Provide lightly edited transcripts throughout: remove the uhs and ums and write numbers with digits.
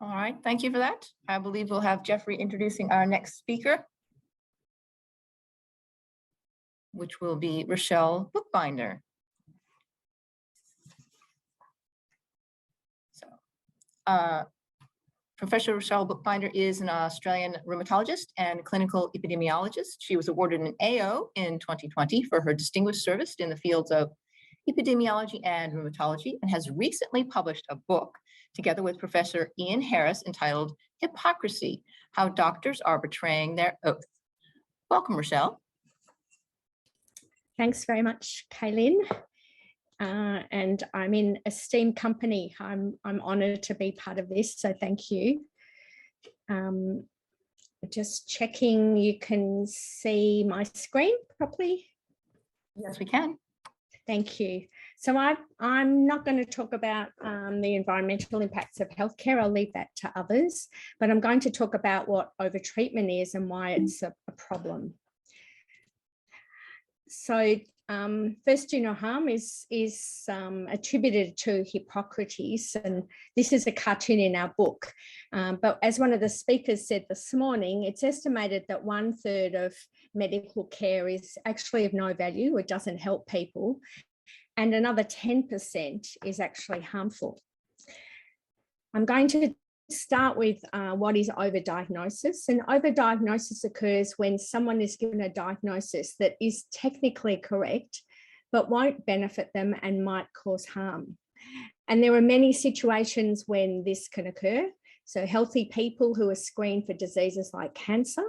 All right, thank you for that. I believe we'll have Jeffrey introducing our next speaker, which will be Rachelle Buchbinder. So, Professor Rachelle Buchbinder is an Australian rheumatologist and clinical epidemiologist. She was awarded an AO in 2020 for her distinguished service in the fields of epidemiology and rheumatology, and has recently published a book together with Professor Ian Harris entitled Hypocrisy: How Doctors Are Betraying Their Oath. Welcome, Rachelle. Thanks very much, Kaylin. And I'm in esteemed company. I'm honoured to be part of this, so thank you. Just checking you can see my screen properly. Yes, we can. Thank you. So I'm not going to talk about the environmental impacts of healthcare. I'll leave that to others, but I'm going to talk about what overtreatment is and why it's a problem. So first do no harm is attributed to Hippocrates, and this is a cartoon in our book. But as one of the speakers said this morning, it's estimated that 1/3 of medical care is actually of no value. It doesn't help people, and another 10% is actually harmful. I'm going to start with what is overdiagnosis. And overdiagnosis occurs when someone is given a diagnosis that is technically correct, but won't benefit them and might cause harm. And there are many situations when this can occur. So healthy people who are screened for diseases like cancer,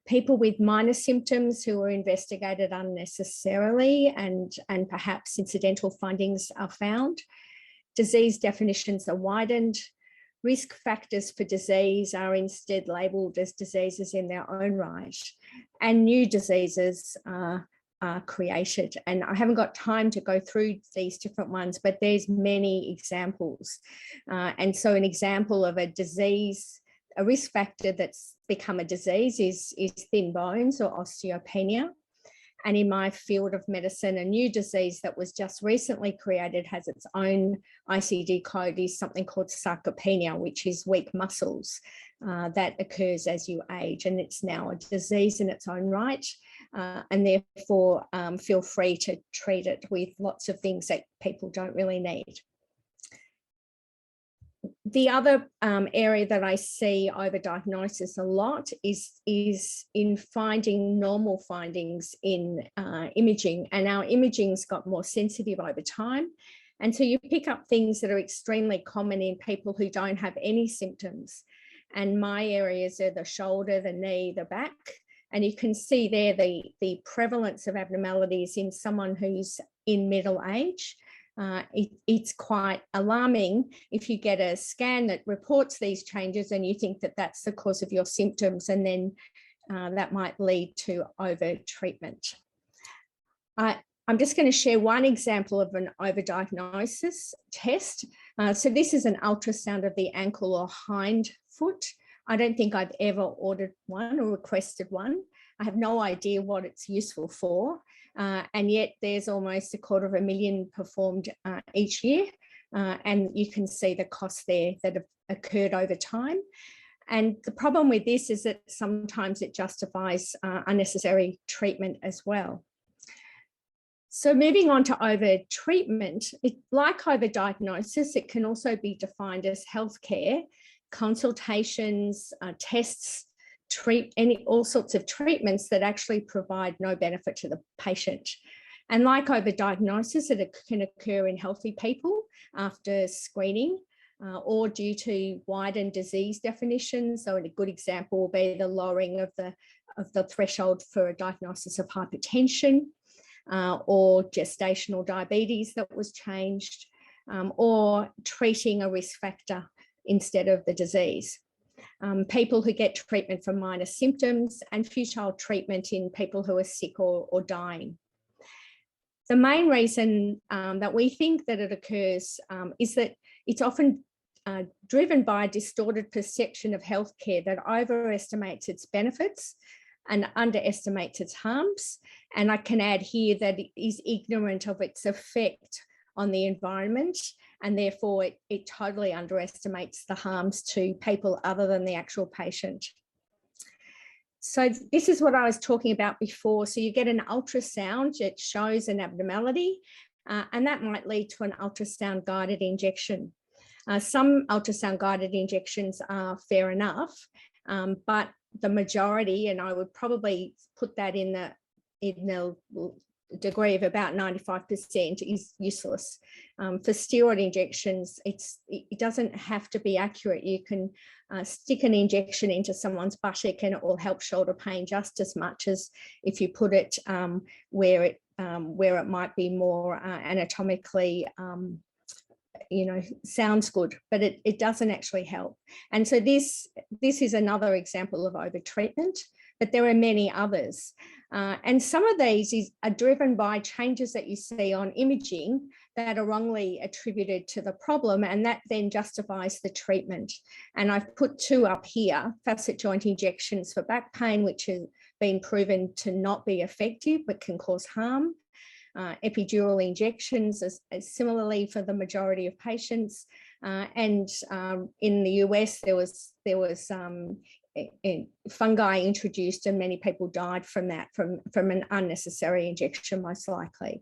people with minor symptoms who are investigated unnecessarily and perhaps incidental findings are found, disease definitions are widened, risk factors for disease are instead labelled as diseases in their own right, and new diseases are created. And I haven't got time to go through these different ones, but there's many examples. And so an example of a disease, a risk factor that's become a disease is thin bones or osteopenia. And in my field of medicine, a new disease that was just recently created has its own ICD code, is something called sarcopenia, which is weak muscles that occurs as you age. And it's now a disease in its own right. And therefore, feel free to treat it with lots of things that people don't really need. The other area that I see overdiagnosis a lot is in finding normal findings in imaging, and our imaging's got more sensitive over time. And so you pick up things that are extremely common in people who don't have any symptoms. And my areas are the shoulder, the knee, the back. And you can see there the prevalence of abnormalities in someone who's in middle age. It's quite alarming if you get a scan that reports these changes and you think that that's the cause of your symptoms, and then that might lead to overtreatment. I'm just going to share one example of an overdiagnosis test. So this is an ultrasound of the ankle or hind foot. I don't think I've ever ordered one or requested one. I have no idea what it's useful for. And yet there's almost 250,000 performed each year. And you can see the costs there that have occurred over time. And the problem with this is that sometimes it justifies unnecessary treatment as well. So moving on to overtreatment, like overdiagnosis, it can also be defined as healthcare, consultations, tests, all sorts of treatments that actually provide no benefit to the patient. And like overdiagnosis, it can occur in healthy people after screening or due to widened disease definitions. So a good example will be the lowering of the threshold for a diagnosis of hypertension or gestational diabetes that was changed, or treating a risk factor instead of the disease. People who get treatment for minor symptoms, and futile treatment in people who are sick or dying. The main reason that we think that it occurs is that it's often driven by a distorted perception of healthcare that overestimates its benefits and underestimates its harms. And I can add here that it is ignorant of its effect on the environment and therefore it totally underestimates the harms to people other than the actual patient. So this is what I was talking about before. So you get an ultrasound, it shows an abnormality, and that might lead to an ultrasound guided injection. Some ultrasound guided injections are fair enough, but the majority, and I would probably put that in the degree of about 95%, is useless. For steroid injections, it doesn't have to be accurate. You can stick an injection into someone's buttock and it will help shoulder pain just as much as if you put it where it might be more anatomically sounds good, but it doesn't actually help. And so this is another example of overtreatment, but there are many others. And some of these are driven by changes that you see on imaging that are wrongly attributed to the problem, and that then justifies the treatment. And I've put two up here: facet joint injections for back pain, which has been proven to not be effective but can cause harm. Epidural injections as similarly for the majority of patients. And in the US, there was fungi introduced, and many people died from that, from an unnecessary injection, most likely.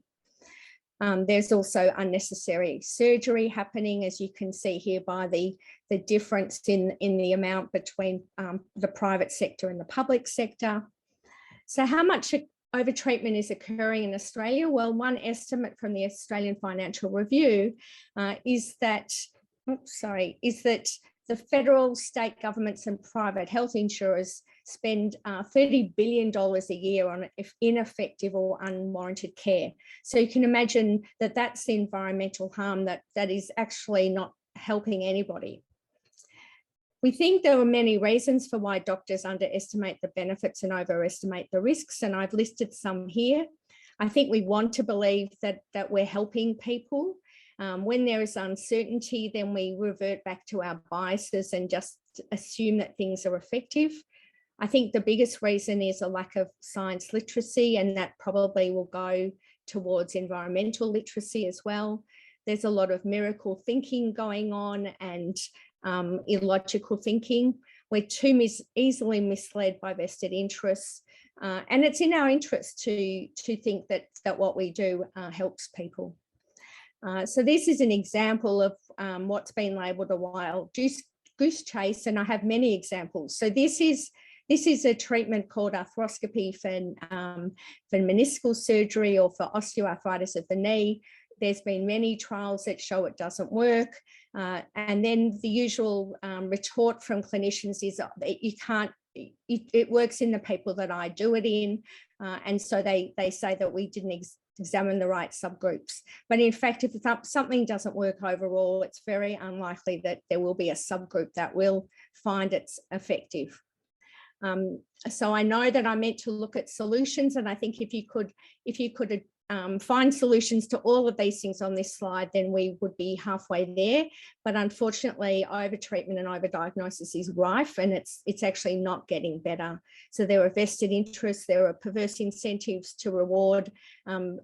There's also unnecessary surgery happening, as you can see here by the difference in the amount between the private sector and the public sector. So how much overtreatment is occurring in Australia? Well, one estimate from the Australian Financial Review is that the federal, state governments and private health insurers spend $30 billion a year on ineffective or unwarranted care. So you can imagine that that's the environmental harm that is actually not helping anybody. We think there are many reasons for why doctors underestimate the benefits and overestimate the risks, and I've listed some here. I think we want to believe that we're helping people. When there is uncertainty, then we revert back to our biases and just assume that things are effective. I think the biggest reason is a lack of science literacy, and that probably will go towards environmental literacy as well. There's a lot of miracle thinking going on and illogical thinking. We're too easily misled by vested interests, and it's in our interest to think that what we do helps people. So this is an example of what's been labelled a wild goose chase, and I have many examples. So this is a treatment called arthroscopy for meniscal surgery or for osteoarthritis of the knee. There's been many trials that show it doesn't work. And then the usual retort from clinicians is that you can't, it works in the people that I do it in. And so they say that we didn't examine the right subgroups. But in fact, if something doesn't work overall, it's very unlikely that there will be a subgroup that will find it's effective. So I know that I meant to look at solutions, and I think if you could find solutions to all of these things on this slide, then we would be halfway there. But unfortunately, overtreatment and overdiagnosis is rife, and it's actually not getting better. So there are vested interests, there are perverse incentives to reward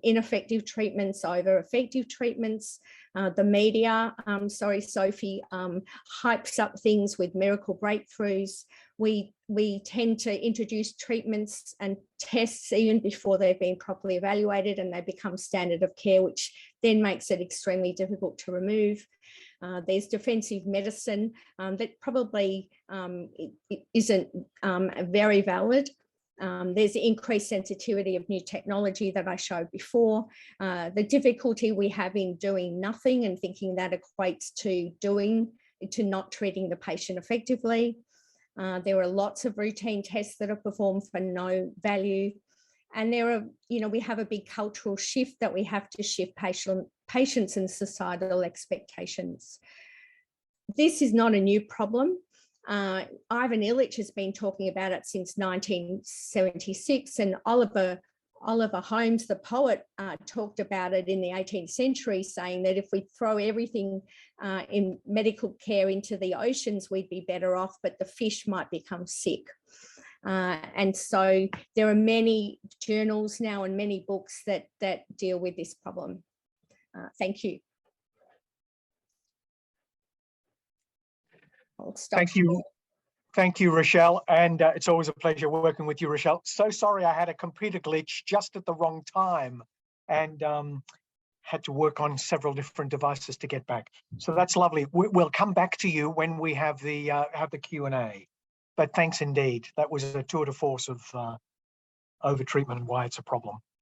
ineffective treatments over effective treatments. The media, sorry, Sophie, hypes up things with miracle breakthroughs. We tend to introduce treatments and tests even before they've been properly evaluated, and they become standard of care, which then makes it extremely difficult to remove. There's defensive medicine that probably isn't very valid. There's increased sensitivity of new technology that I showed before. The difficulty we have in doing nothing and thinking that equates to not treating the patient effectively. There are lots of routine tests that are performed for no value. And there are, we have a big cultural shift that we have to shift patients and societal expectations. This is not a new problem. Ivan Illich has been talking about it since 1976, and Oliver Holmes, the poet, talked about it in the 18th century, saying that if we throw everything in medical care into the oceans, we'd be better off, but the fish might become sick. And so there are many journals now and many books that deal with this problem. Thank you. I'll stop. Thank you, Rachelle. And it's always a pleasure working with you, Rachelle. So sorry I had a computer glitch just at the wrong time and had to work on several different devices to get back. So that's lovely. We'll come back to you when we have the Q&A. But thanks indeed. That was a tour de force of overtreatment and why it's a problem.